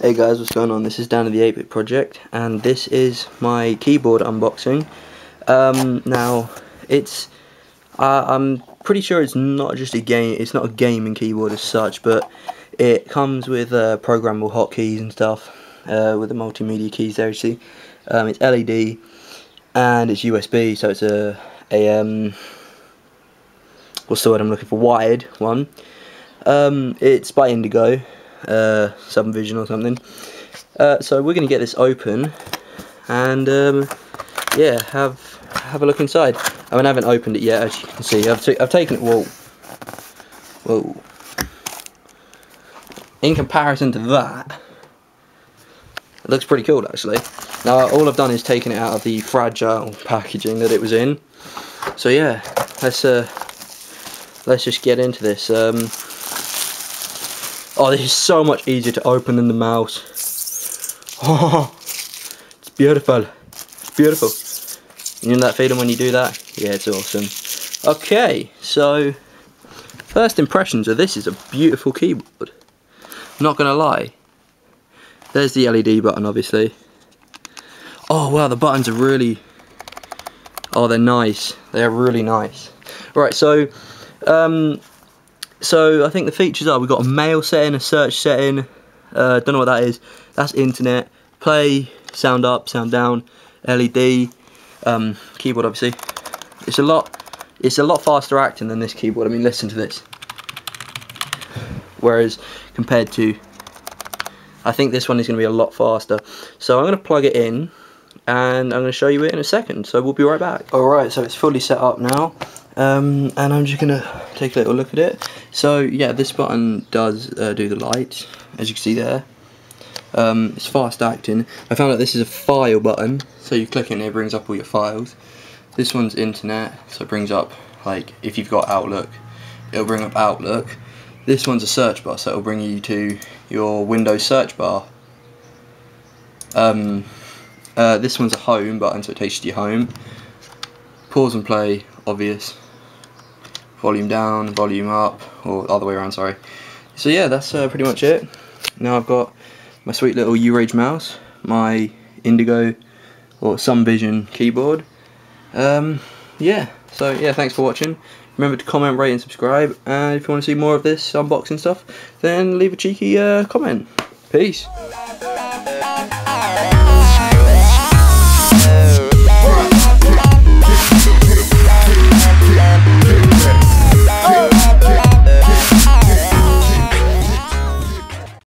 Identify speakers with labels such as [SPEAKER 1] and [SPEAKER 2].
[SPEAKER 1] Hey guys, what's going on? This is Dan of the 8-Bit Project, and this is my keyboard unboxing. Now, I'm pretty sure it's not just a game. It's not a gaming keyboard as such, but it comes with programmable hotkeys and stuff, with the multimedia keys there. You see, it's LED and it's USB, so it's a what's the word I'm looking for? Wired one. It's by Indigo, Sumvision or something. So we're going to get this open and yeah, have a look inside. I mean, I haven't opened it yet, as you can see. I've taken it. Whoa. In comparison to that, it looks pretty cool actually. Now all I've done is taken it out of the fragile packaging that it was in. So yeah, let's just get into this. Oh, this is so much easier to open than the mouse. Oh, it's beautiful. It's beautiful. You know that feeling when you do that? Yeah, it's awesome. Okay, so first impressions of this is a beautiful keyboard. Not gonna lie. There's the LED button, obviously. Oh wow, the buttons are really. Oh, they're nice. They're really nice. Right, so I think the features are, we've got a mail setting, a search setting, don't know what that is, that's internet, play, sound up, sound down, LED, keyboard obviously. It's a lot faster acting than this keyboard. I mean, listen to this. Whereas compared to, I think this one is going to be a lot faster. So I'm going to plug it in and I'm going to show you it in a second, so we'll be right back. Alright, so it's fully set up now. And I'm just going to take a little look at it. So yeah, this button does do the light, as you can see there. It's fast acting. I found out this is a file button, so you click it and it brings up all your files. This one's internet, so it brings up, like, if you've got Outlook, it'll bring up Outlook. This one's a search bar, so it'll bring you to your Windows search bar. This one's a home button, so it takes you to your home. Pause and play, obvious. Volume down, volume up, or other way around, sorry. So yeah, that's pretty much it. Now I've got my sweet little U-Rage mouse, my Indigo or Sumvision keyboard. Yeah, so yeah, thanks for watching. Remember to comment, rate and subscribe, and if you want to see more of this unboxing stuff, then leave a cheeky comment. Peace.